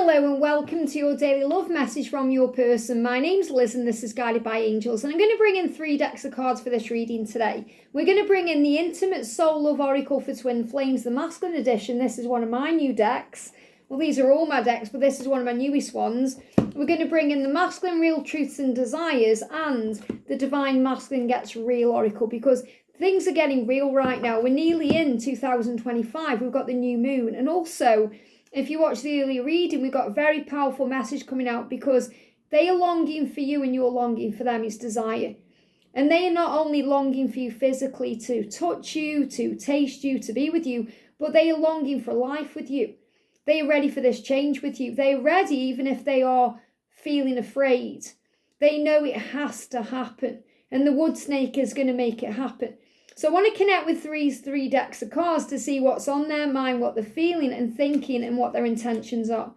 Hello and welcome to your daily love message from your person. My name's Liz and this is Guided by Angels, and I'm going to bring in 3 decks of cards for this reading today. We're going to bring in the Intimate Soul Love Oracle for Twin Flames, the Masculine Edition. This is one of my new decks. Well, these are all my decks, but this is one of my newest ones. We're going to bring in the Masculine Real Truths and Desires and the Divine Masculine Gets Real Oracle, because things are getting real right now. We're nearly in 2025. We've got the new moon, and also, if you watch the earlier reading, we've got a very powerful message coming out because they are longing for you and you're longing for them. It's desire. And they are not only longing for you physically to touch you, to taste you, to be with you, but they are longing for life with you. They are ready for this change with you. They are ready even if they are feeling afraid. They know it has to happen. And the wood snake is going to make it happen. So I want to connect with three decks of cards to see what's on their mind, what they're feeling and thinking, and what their intentions are.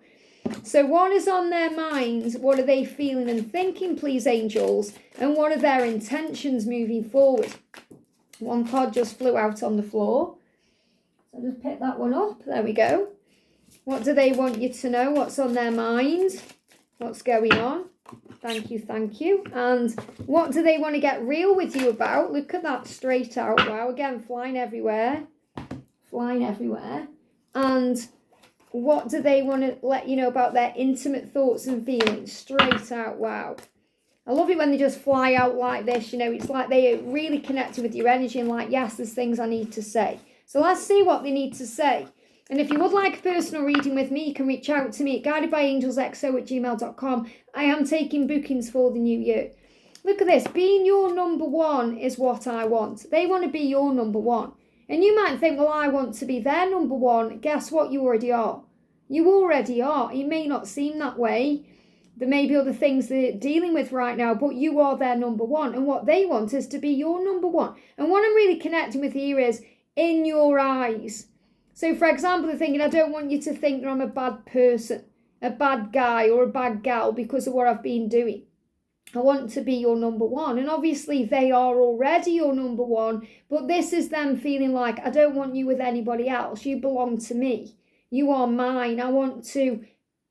So what is on their minds? What are they feeling and thinking, please, angels? And what are their intentions moving forward? One card just flew out on the floor. So I'll just pick that one up. There we go. What do they want you to know? What's on their mind? What's going on? Thank you, thank you. And what do they want to get real with you about? Look at that, straight out. Wow, again, flying everywhere. Flying everywhere. And what do they want to let you know about their intimate thoughts and feelings? Straight out, wow. I love it when they just fly out like this, you know. It's like they are really connected with your energy and like, yes, there's things I need to say. So let's see what they need to say. And if you would like a personal reading with me, you can reach out to me at guidedbyangelsxo@gmail.com. I am taking bookings for the new year. Look at this. Being your number one is what I want. They want to be your number one. And you might think, well, I want to be their number one. Guess what? You already are. You already are. It may not seem that way. There may be other things they're dealing with right now, but you are their number one. And what they want is to be your number one. And what I'm really connecting with here is in your eyes. So, for example, they're thinking, I don't want you to think that I'm a bad person, a bad guy or a bad gal because of what I've been doing. I want to be your number one. And obviously they are already your number one, but this is them feeling like, I don't want you with anybody else. You belong to me. You are mine. I want to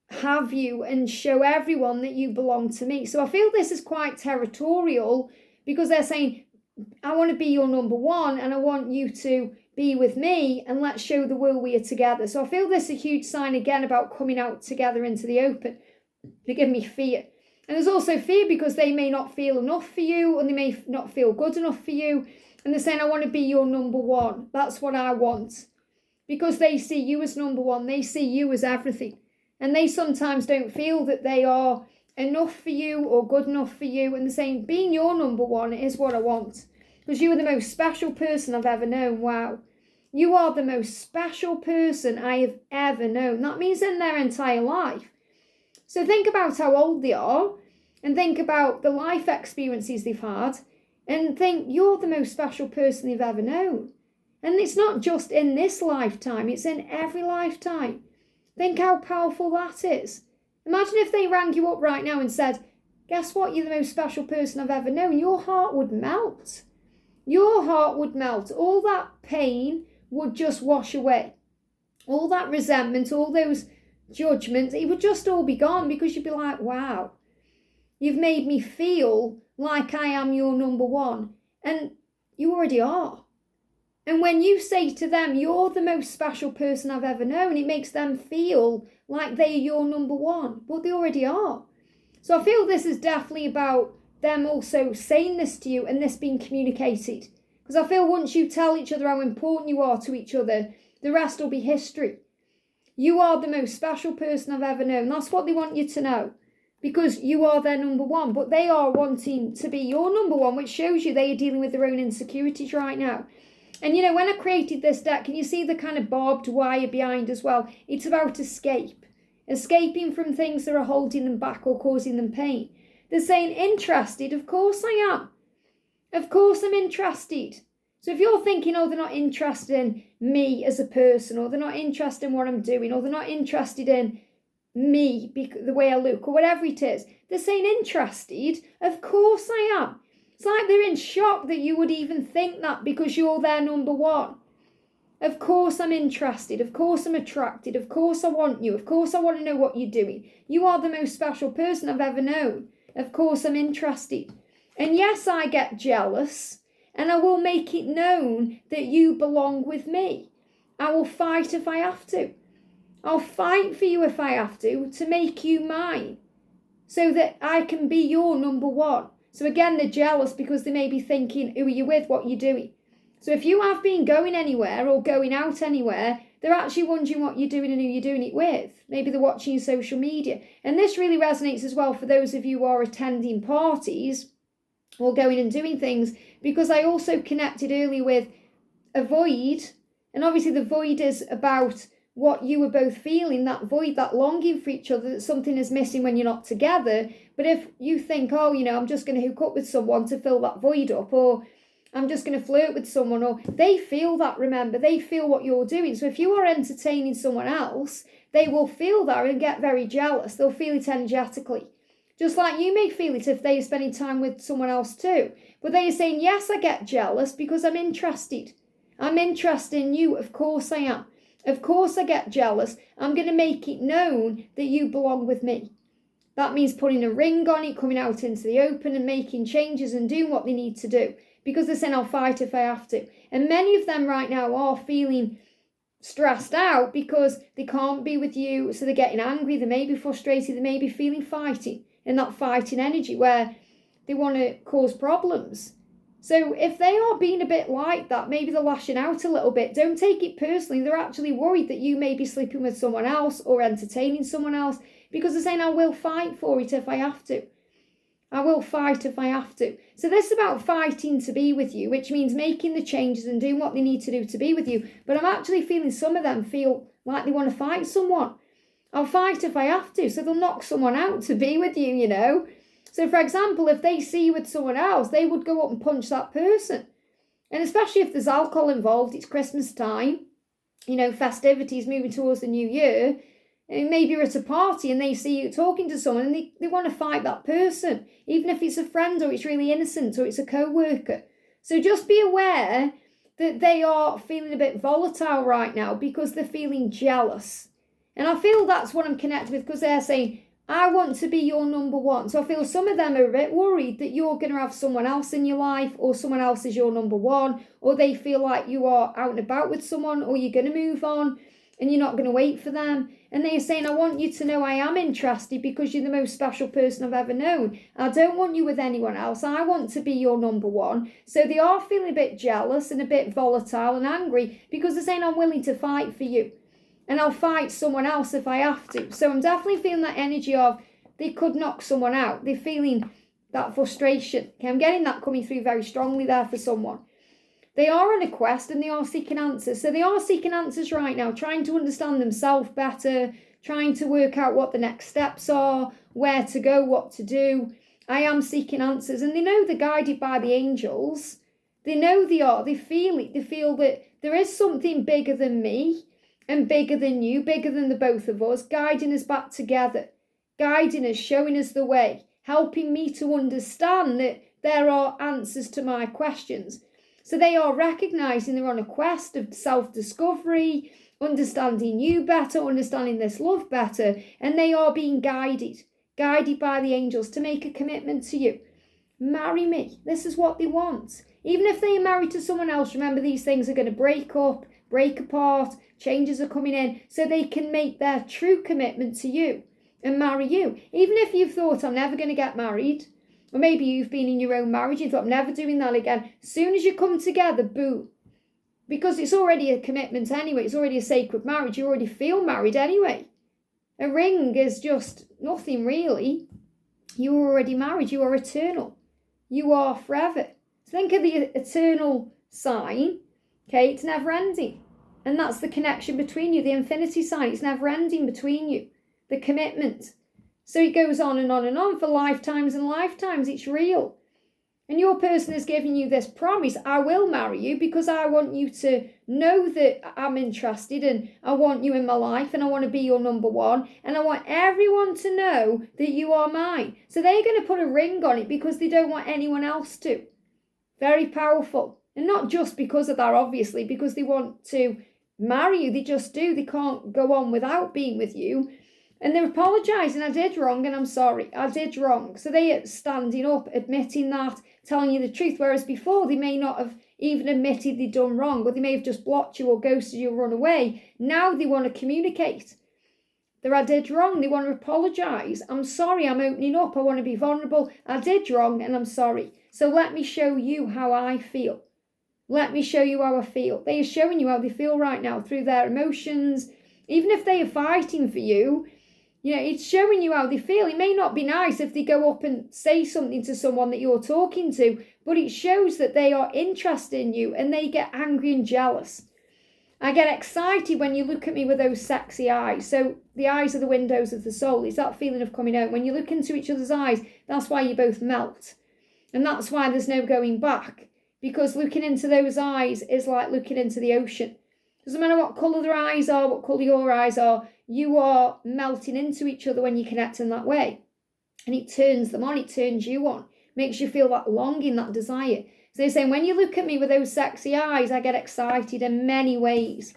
have you and show everyone that you belong to me. So I feel this is quite territorial because they're saying, I want to be your number one and I want you to be with me and let's show the world we are together. So I feel this is a huge sign again about coming out together into the open. They give me fear. And there's also fear because they may not feel enough for you, or they may not feel good enough for you. And they're saying, I want to be your number one. That's what I want. Because they see you as number one. They see you as everything. And they sometimes don't feel that they are enough for you or good enough for you. And they're saying, being your number one is what I want. Because you are the most special person I've ever known. Wow. You are the most special person I have ever known. That means in their entire life. So think about how old they are and think about the life experiences they've had and think you're the most special person they've ever known. And it's not just in this lifetime, it's in every lifetime. Think how powerful that is. Imagine if they rang you up right now and said, guess what, you're the most special person I've ever known. Your heart would melt. Your heart would melt. All that pain would just wash away. All that resentment, all those judgments, it would just all be gone because you'd be like, wow, you've made me feel like I am your number one. And you already are. And when you say to them, you're the most special person I've ever known, it makes them feel like they are your number one, but they already are. So I feel this is definitely about them also saying this to you and this being communicated. Because I feel once you tell each other how important you are to each other, the rest will be history. You are the most special person I've ever known. That's what they want you to know. Because you are their number one. But they are wanting to be your number one, which shows you they are dealing with their own insecurities right now. And you know, when I created this deck, can you see the kind of barbed wire behind as well? It's about escape. Escaping from things that are holding them back or causing them pain. They're saying, interested? Of course I am. Of course I'm interested. So if you're thinking, oh, they're not interested in me as a person, or they're not interested in what I'm doing, or they're not interested in me, the way I look, or whatever it is, they're saying interested. Of course I am. It's like they're in shock that you would even think that because you're their number one. Of course I'm interested. Of course I'm attracted. Of course I want you. Of course I want to know what you're doing. You are the most special person I've ever known. Of course I'm interested. And yes, I get jealous, and I will make it known that you belong with me. I will fight if I have to. I'll fight for you if I have to make you mine, so that I can be your number one. So again, they're jealous because they may be thinking, who are you with? What are you doing? So if you have been going anywhere or going out anywhere, they're actually wondering what you're doing and who you're doing it with. Maybe they're watching your social media. And this really resonates as well for those of you who are attending parties or going and doing things, because I also connected earlier with a void. And obviously the void is about what you were both feeling, that void, that longing for each other, that something is missing when you're not together. But if you think, oh, I'm just going to hook up with someone to fill that void up, or I'm just going to flirt with someone, or they feel that, remember, they feel what you're doing. So if you are entertaining someone else, they will feel that and get very jealous. They'll feel it energetically. Just like you may feel it if they are spending time with someone else too. But they are saying, yes, I get jealous because I'm interested. I'm interested in you. Of course I am. Of course I get jealous. I'm going to make it known that you belong with me. That means putting a ring on it, coming out into the open and making changes and doing what they need to do. Because they're saying, I'll fight if I have to. And many of them right now are feeling stressed out because they can't be with you. So they're getting angry. They may be frustrated. They may be feeling fighting, in that fighting energy where they want to cause problems. So if they are being a bit like that, maybe they're lashing out a little bit. Don't take it personally. They're actually worried that you may be sleeping with someone else or entertaining someone else, because they're saying, I will fight for it if I have to. I will fight if I have to. So this is about fighting to be with you, which means making the changes and doing what they need to do to be with you. But I'm actually feeling some of them feel like they want to fight someone. I'll fight if I have to. So they'll knock someone out to be with you, So for example, if they see you with someone else, they would go up and punch that person. And especially if there's alcohol involved, it's Christmas time, festivities moving towards the new year. And maybe you're at a party and they see you talking to someone and they want to fight that person, even if it's a friend or it's really innocent or it's a co-worker. So just be aware that they are feeling a bit volatile right now because they're feeling jealous. And I feel that's what I'm connected with, because they're saying, I want to be your number one. So I feel some of them are a bit worried that you're going to have someone else in your life, or someone else is your number one, or they feel like you are out and about with someone, or you're going to move on and you're not going to wait for them. And they're saying, I want you to know I am interested because you're the most special person I've ever known. I don't want you with anyone else. I want to be your number one. So they are feeling a bit jealous and a bit volatile and angry because they're saying, I'm willing to fight for you. And I'll fight someone else if I have to. So I'm definitely feeling that energy of they could knock someone out. They're feeling that frustration. Okay, I'm getting that coming through very strongly there for someone. They are on a quest and they are seeking answers. So they are seeking answers right now, trying to understand themselves better, trying to work out what the next steps are, where to go, what to do. I am seeking answers. And they know they're guided by the angels. They know they are. They feel it. They feel that there is something bigger than me and bigger than you, bigger than the both of us, guiding us back together, guiding us, showing us the way, helping me to understand that there are answers to my questions. So they are recognizing they're on a quest of self-discovery, understanding you better, understanding this love better, and they are being guided by the angels to make a commitment to you. Marry me. This is what they want. Even if they are married to someone else, remember these things are going to break up, break apart, changes are coming in, so they can make their true commitment to you and marry you. Even if you've thought, I'm never going to get married, or maybe you've been in your own marriage, you thought, I'm never doing that again. As soon as you come together, boom. Because it's already a commitment anyway. It's already a sacred marriage. You already feel married anyway. A ring is just nothing really. You are already married. You are eternal. You are forever. Think of the eternal sign. Okay, it's never ending. And that's the connection between you. The infinity sign, it's never ending between you. The commitment. So it goes on and on and on for lifetimes and lifetimes. It's real. And your person is giving you this promise. I will marry you because I want you to know that I'm interested and I want you in my life and I want to be your number one. And I want everyone to know that you are mine. So they're going to put a ring on it because they don't want anyone else to. Very powerful. And not just because of that, obviously, because they want to marry you. They just do. They can't go on without being with you. And they're apologising. I did wrong and I'm sorry. I did wrong. So they are standing up, admitting that, telling you the truth. Whereas before, they may not have even admitted they'd done wrong, or they may have just blocked you or ghosted you or run away. Now they want to communicate. I did wrong. They want to apologise. I'm sorry, I'm opening up. I want to be vulnerable. I did wrong and I'm sorry. So let me show you how I feel. Let me show you how I feel. They are showing you how they feel right now through their emotions. Even if they are fighting for you, it's showing you how they feel. It may not be nice if they go up and say something to someone that you're talking to, but it shows that they are interested in you and they get angry and jealous. I get excited when you look at me with those sexy eyes. So the eyes are the windows of the soul. It's that feeling of coming out. When you look into each other's eyes, that's why you both melt. And that's why there's no going back. Because looking into those eyes is like looking into the ocean. Doesn't matter what colour their eyes are, what colour your eyes are, you are melting into each other when you connect in that way. And it turns them on, it turns you on. Makes you feel that longing, that desire. So they're saying, when you look at me with those sexy eyes, I get excited in many ways.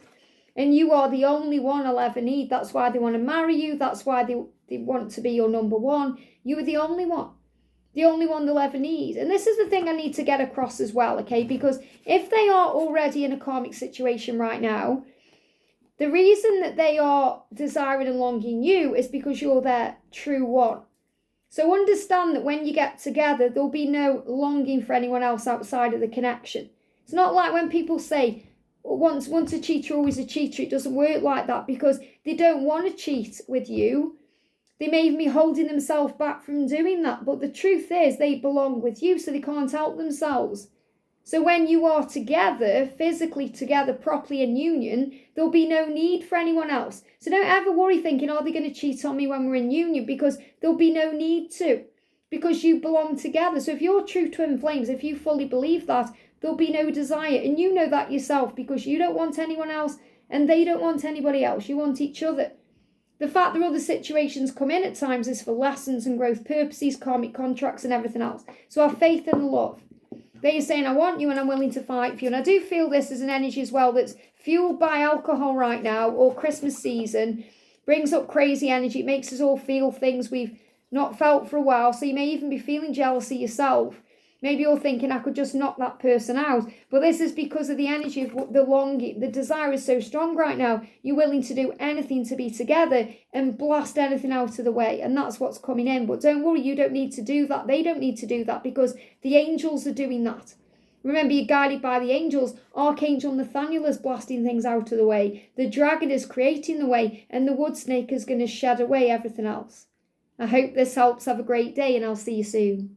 And you are the only one I'll ever need. That's why they want to marry you. That's why they want to be your number one. You are the only one. The only one they'll ever need. And this is the thing I need to get across as well, okay? Because if they are already in a karmic situation right now, the reason that they are desiring and longing you is because you're their true one. So understand that when you get together, there'll be no longing for anyone else outside of the connection. It's not like when people say, once a cheater, always a cheater. It doesn't work like that because they don't want to cheat with you. They may even be holding themselves back from doing that. But the truth is they belong with you, so they can't help themselves. So when you are together, physically together, properly in union, there'll be no need for anyone else. So don't ever worry thinking, are they going to cheat on me when we're in union? Because there'll be no need to. Because you belong together. So if you're true twin flames, if you fully believe that, there'll be no desire. And you know that yourself because you don't want anyone else and they don't want anybody else. You want each other. The fact that other situations come in at times is for lessons and growth purposes, karmic contracts and everything else. So have faith and love. They're saying, I want you and I'm willing to fight for you. And I do feel this is an energy as well that's fueled by alcohol right now or Christmas season. Brings up crazy energy. It makes us all feel things we've not felt for a while. So you may even be feeling jealousy yourself. Maybe you're thinking, I could just knock that person out. But this is because of the energy of the longing. The desire is so strong right now. You're willing to do anything to be together and blast anything out of the way. And that's what's coming in. But don't worry, you don't need to do that. They don't need to do that because the angels are doing that. Remember, you're guided by the angels. Archangel Nathaniel is blasting things out of the way. The dragon is creating the way. And the wood snake is going to shed away everything else. I hope this helps. Have a great day and I'll see you soon.